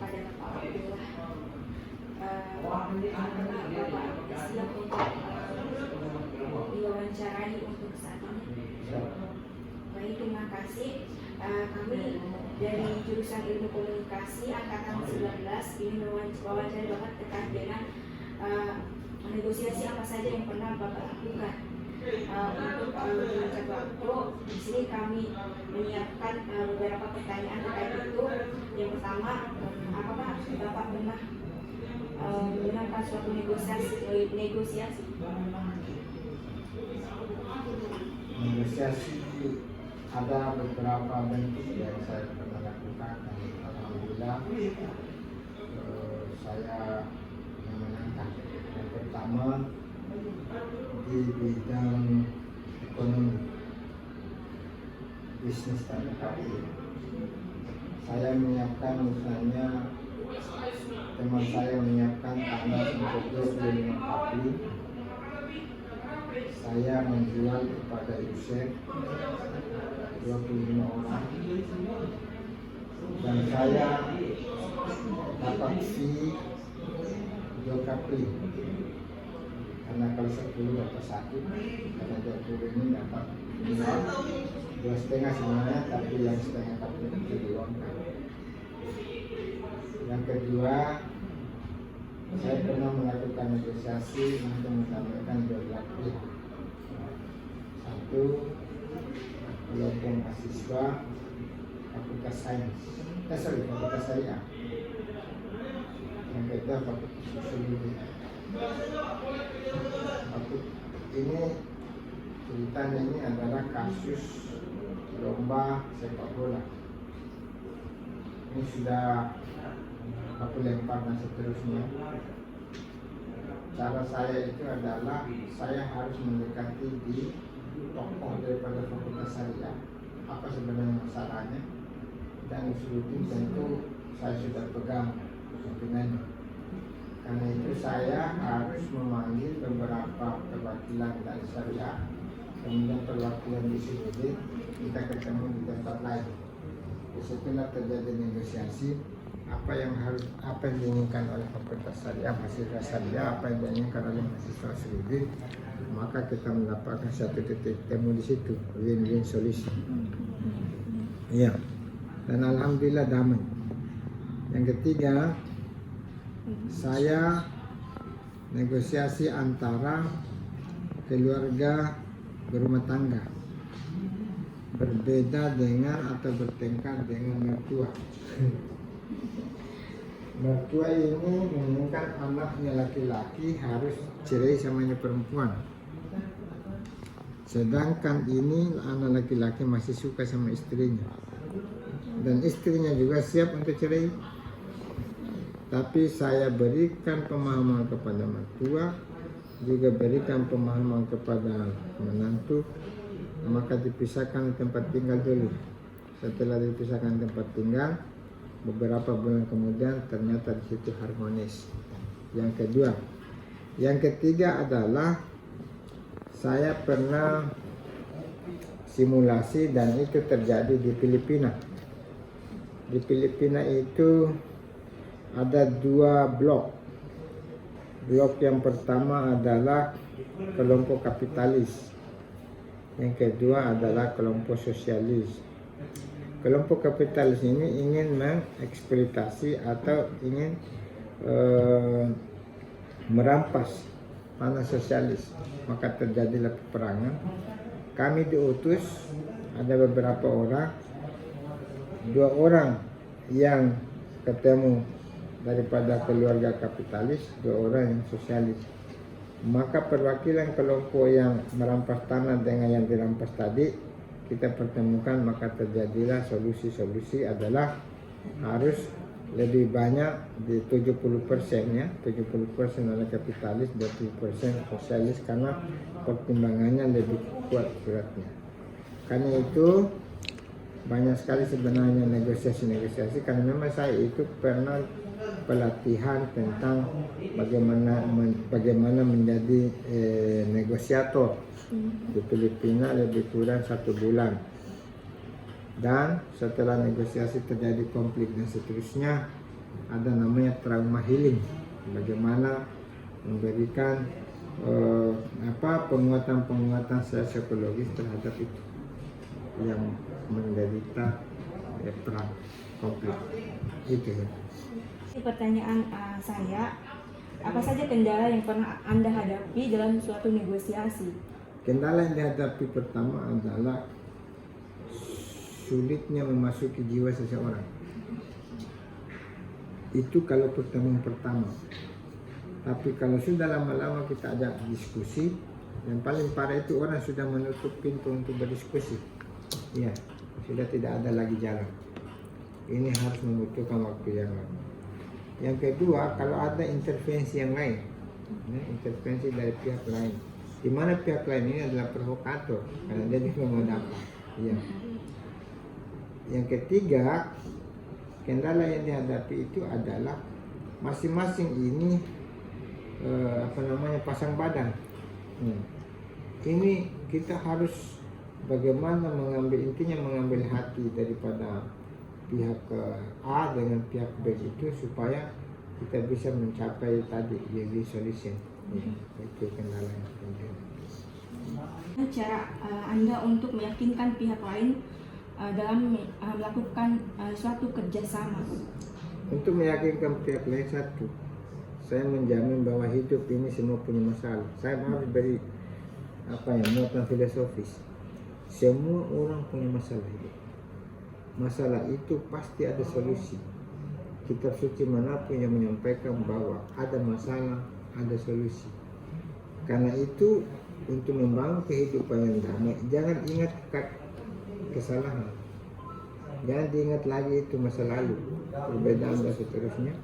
kepada Bapak Abdullah karena Bapak siap untuk diwawancarai untuk saat ini. Baik, terima kasih. Kami dari jurusan Ilmu Komunikasi Angkatan 19 ini mewawancari Bapak terkait dengan negosiasi apa saja yang pernah Bapak lakukan. Untuk mencoba waktu di sini kami menyiapkan beberapa pertanyaan terkait itu. Yang pertama, apakah Bapak pernah melakukan suatu negosiasi? Negosiasi ada beberapa bentuk yang saya pernah lakukan, dan alhamdulillah saya memenangkan. Yang pertama di bidang ekonomi, bisnis dan karir. Saya menyiapkan, misalnya teman saya menyiapkan tanah untuk 25 kali. Saya menjual kepada user 25 orang, dan saya dapat fee 2 kali. Karena kalau 10 dapat 1, karena 20 ini dapat 2,5 sebenarnya, tapi yang setengah kali itu diuangkan. Yang kedua, saya pernah melakukan negosiasi untuk mendapatkan 2 pihak. Satu, kelompok mahasiswa Fakultas Sains, Fakultas Syariah. Yang kedua, Fakultas Sosiologi. Ini ceritanya ini adalah kasus lomba sepak bola. Ini sudah aku lempar dan seterusnya. Cara saya itu adalah saya harus mendekati di tokoh daripada Fakultas Syariah, apa sebenarnya masalahnya, dan usuludin tentu saya sudah pegang pimpinannya. Karena itu saya harus memanggil beberapa perwakilan dari Syariah, kemudian perwakilan di sini, kita ketemu di tempat lain. Disitulah terjadi negosiasi apa yang diinginkan oleh Fakultas Syariah, mahasiswa Syariah, apa yang diinginkan oleh mahasiswa Sulubi, maka kita mendapatkan satu titik temu di situ, win-win solusi. Iya, dan alhamdulillah damai. Yang ketiga, saya negosiasi antara keluarga berumah tangga, berbeda dengan atau bertengkar dengan mertua. Mertua ini menginginkan anaknya laki-laki harus cerai sama perempuan, sedangkan ini anak laki-laki masih suka sama istrinya, dan istrinya juga siap untuk cerai. Tapi saya berikan pemahaman kepada mertua, juga berikan pemahaman kepada menantu, maka dipisahkan tempat tinggal dulu. Setelah dipisahkan tempat tinggal, beberapa bulan kemudian ternyata di situ harmonis. Yang kedua, yang ketiga adalah saya pernah simulasi, dan itu terjadi di Filipina. Di Filipina itu ada 2 blok. Blok yang pertama adalah kelompok kapitalis, yang kedua adalah kelompok sosialis. Kelompok kapitalis ini ingin mengeksploitasi atau ingin merampas tanah sosialis, maka terjadilah peperangan. Kami diutus, ada beberapa orang, 2 orang yang ketemu daripada keluarga kapitalis, 2 orang yang sosialis. Maka perwakilan kelompok yang merampas tanah dengan yang dirampas tadi kita pertemukan, maka terjadilah solusi adalah harus lebih banyak di 70% ya, 70% oleh kapitalis, 20% sosialis, karena pertimbangannya lebih kuat suratnya. Karena itu banyak sekali sebenarnya negosiasi, karena memang saya itu pernah pelatihan tentang bagaimana menjadi negosiator di Filipina lebih kurang 1 bulan. Dan setelah negosiasi terjadi konflik dan seterusnya, ada namanya trauma healing, bagaimana memberikan penguatan secara psikologis terhadap itu yang menderita perang konflik itu ya. Pertanyaan saya, apa saja kendala yang pernah Anda hadapi dalam suatu negosiasi? Kendala yang dihadapi pertama adalah sulitnya memasuki jiwa seseorang. Itu kalau pertemuan pertama. Tapi kalau sudah lama-lama kita ajak diskusi, yang paling parah itu orang sudah menutup pintu untuk berdiskusi. Ya, sudah tidak ada lagi jalan. Ini harus membutuhkan waktu yang lama. Yang kedua, kalau ada intervensi yang lain, intervensi dari pihak lain, di mana pihak lain ini adalah provokator, karena dia juga mau dapat. Ya. Yang ketiga, kendala yang dihadapi itu adalah masing-masing ini pasang badan. Ini kita harus bagaimana mengambil hati daripada pihak A dengan pihak B itu supaya kita bisa mencapai tadi win-win solution. Itu kendala yang penting. Cara Anda untuk meyakinkan pihak lain dalam melakukan suatu kerjasama? Untuk meyakinkan pihak lain, satu, saya menjamin bahwa hidup ini semua punya masalah. Saya harus beri muatan filosofis. Semua orang punya masalah hidup. Masalah itu pasti ada solusi. Kitab suci manapun yang menyampaikan bahwa ada masalah, ada solusi. Karena itu, untuk membangun kehidupan yang damai, jangan ingat kesalahan. Jangan diingat lagi itu masa lalu, perbedaan dan seterusnya.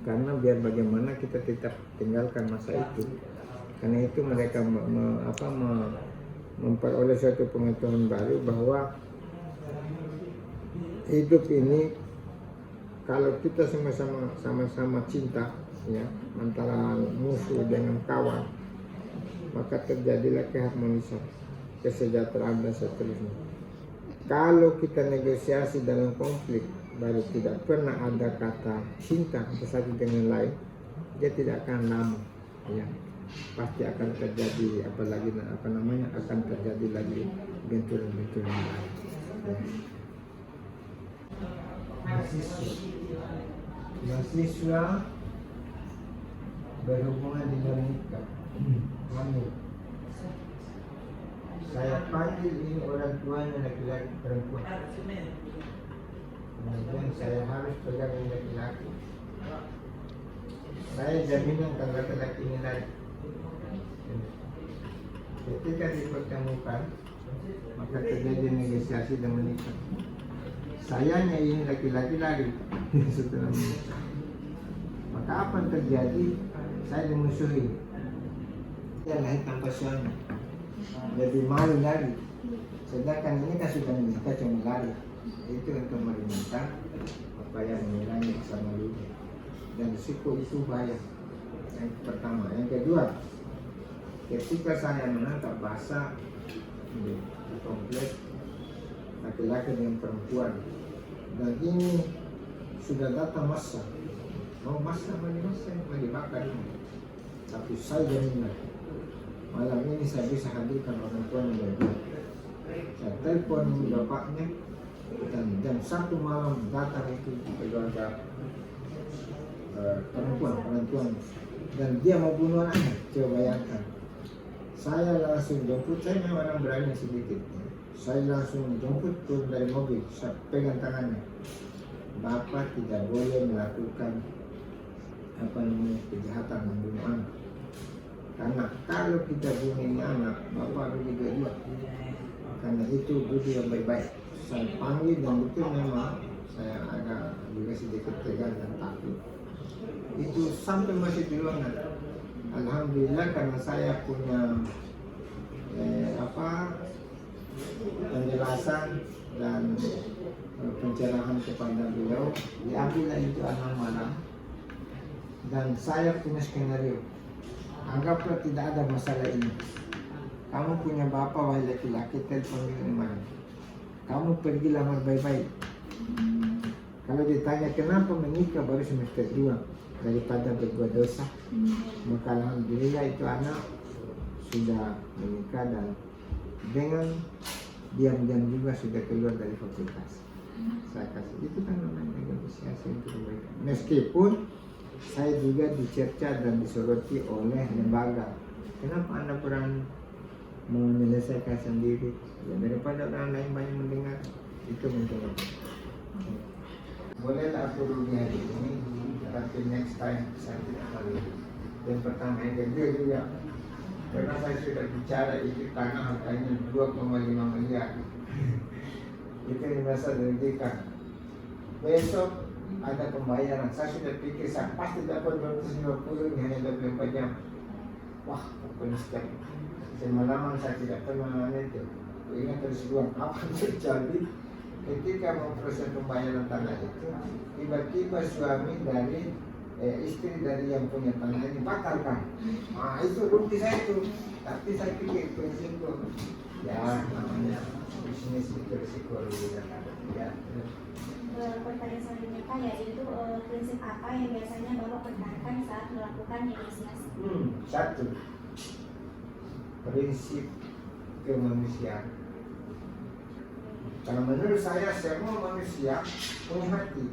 Karena biar bagaimana kita tetap tinggalkan masa itu. Karena itu mereka memperoleh suatu pengetahuan baru bahwa hidup ini kalau kita sama-sama cinta ya antara musuh dengan kawan, maka terjadilah keharmonisan, kesejahteraan dan seterusnya. Kalau kita negosiasi dalam konflik baru tidak pernah ada kata cinta satu dengan lain, dia tidak akan lama ya. Pasti akan terjadi akan terjadi lagi benturan-benturan lain ya. Mahasiswa berhubungan dengan nikah. Saya panggil ini orang tuanya laki-laki perempuan. Kemudian saya harus pegang ini laki-laki. Saya jaminan kalau laki-laki ini lari. Ketika dipertemukan, maka terjadi negosiasi dan menikah. Sayangnya ini laki-laki lari setelah menikah. Maka apa yang terjadi? Saya dimusuhi. Dia lahir tanpa suami, jadi malu lari. Sedangkan ini kan sudah menikah cuma lari. Itu untuk meringankan yang mengurangi rasa malu. Dan risiko itu bahaya. Yang pertama. Yang kedua, ketika saya menangkap bahasa di kompleks laki-laki dengan perempuan, dan ini sudah datang masa yang dibakar ini. Tapi saya jaminan malam ini saya bisa hadirkan orang tua yang berbeda. Saya telepon bapaknya dan jam 1 malam datang itu keluarga perempuan dan dia mau bunuh anaknya. Coba bayangkan. Saya langsung jemput, saya memang orang berani sedikit. Saya langsung jemput turun dari mobil, saya pegang tangannya. Bapak tidak boleh melakukan kejahatan membunuh anak. Karena kalau kita bunuh ini anak, Bapak rugi dua. Karena itu budi yang baik-baik. Saya panggil dan betul memang saya agak juga sedikit tegang dan takut. Itu sampai masih di ruangan. Alhamdulillah karena saya punya penjelasan dan pencerahan kepada beliau, diambillah itu anak malam dan saya punya skenario. Anggaplah tidak ada masalah ini. Kamu punya bapak wahai laki-laki, telepon dengan mana? Kamu pergi lamar baik-baik. Kalau ditanya kenapa menikah baru semester 2 daripada berbuat dosa, maka alhamdulillah itu anak sudah menikah dan dengan diam-diam juga sudah keluar dari fakultas. Saya kasih itu kan namanya negosiasi untuk kebaikan. Meskipun saya juga dicerca dan disoroti oleh lembaga. Kenapa Anda kurang menyelesaikan sendiri? Ya, daripada orang lain banyak mendengar, itu mungkin. Bolehlah aku rugi hari ini, tapi next time saya tidak tahu. Dan pertama yang kedua juga, karena saya sudah bicara itu tanah harganya 2,5 miliar. Itu yang merasa dirugikan. Besok ada pembayaran, saya sudah pikir saya pasti dapat 250 ini hanya 24 jam. Wah, pokoknya sekali. Semalaman saya tidak pernah itu. Ingat terus luang apa yang terjadi ketika mau proses pembayaran tanah itu, tiba-tiba suami dari istri dari yang punya tanah ini batalkan. Itu rugi saya itu. Tapi saya pikir prinsipku, ya namanya bisnis itu risiko rugi dan ada. Ya. Pertanyaan selanjutnya Pak, ya itu prinsip apa yang biasanya Bapak pertahankan saat melakukan negosiasi? Satu, prinsip kemanusiaan. Kalau menurut saya semua manusia punya hati.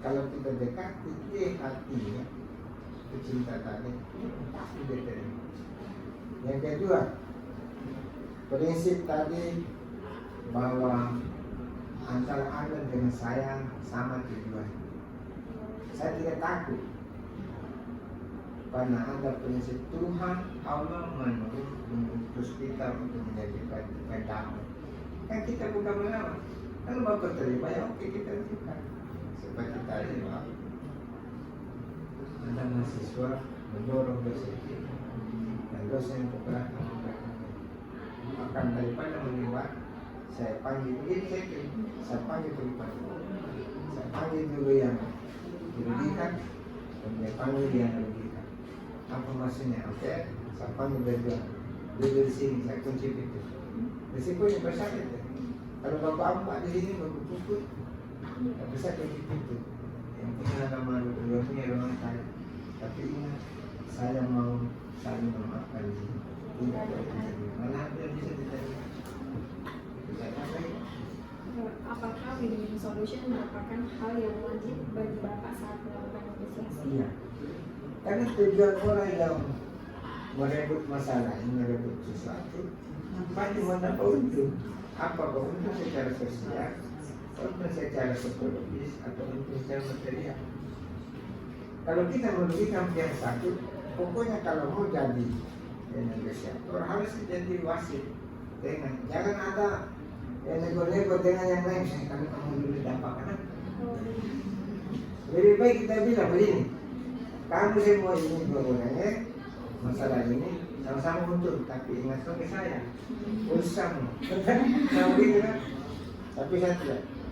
Kalau kita dekati hatinya, cinta tadi pasti diterima. Yang kedua, prinsip tadi bahwa antara Anda dengan saya sama tujuan. Saya tidak takut karena ada prinsip Tuhan Allah mengutus kita untuk menjadi damai. Kan kita bukan melawan. Kalau Bapak terima ya oke kita terima. Seperti tadi Pak, ada mahasiswa mendorong dosen dan dosen keberatan akan daripada membuat saya panggil begini saya panggil dulu saya panggil dulu yang dirugikan dan saya panggil yang dirugikan. Apa maksudnya? Oke, saya panggil berdua di sini saya kunci itu. Risikonya besar itu. Kalau bapak di sini bapak pukul, tak bisa kunci itu. Yang punya nama dua punya rumah saya. Tapi ingat, saya mau saling memaafkan di sini. Tidak ada yang mana dia bisa diterima. Apakah win-win solution merupakan hal yang wajib bagi Bapak saat melakukan negosiasi? Iya. Karena tujuan orang yang merebut masalah, merebut sesuatu, pasti mendapat untung. Apakah untung secara sosial, untung secara psikologis, atau untung secara material. Kalau kita merugikan pihak satu, pokoknya kalau mau jadi negosiator harus jadi wasit. Jangan ada nego-nego dengan yang lain. Kami kamu dulu dampak kan? Lebih baik kita bilang begini, kamu semua ini bangunannya masalah ini sama-sama untung, tapi ingatkan ke saya, urusanmu. Nah begitu kan? Tapi saya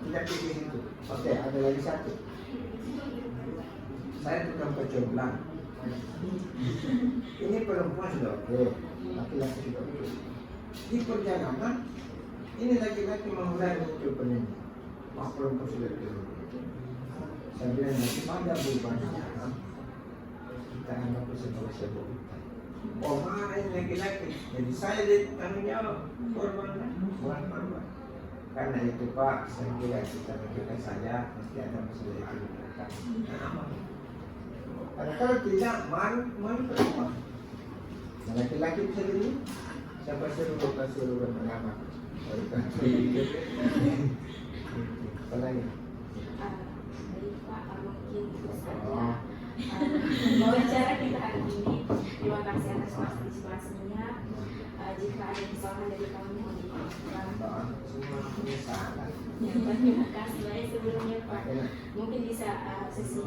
tidak pikir itu. Oke, ada lagi satu. Saya tukang pecoblang. Ini perempuan sudah oke, laki-laki sudah oke. Di perjalanan ini laki-laki memulai muncul penyembuh. Wah, perempuan sudah oke. Saya bilang nanti pada bebannya kita anggap sebagai sebuah hutang. Oh, marah ini laki-laki. Jadi saya tanggung jawab korban, bukan korban. Karena itu Pak, saya kira kita menunjukkan saya mesti ada masalah itu. Nah, karena kalau tidak, malu perempuan. Nah, laki-laki bisa dulu. Siapa suruh bernama? Apa lagi? Baik Pak, mungkin itu saja wawancara kita hari ini. Terima kasih atas partisipasinya. Jika ada kesalahan dari kami, mohon dimaafkan. Semua salah. Terima kasih sebelumnya Pak. Mungkin bisa sesi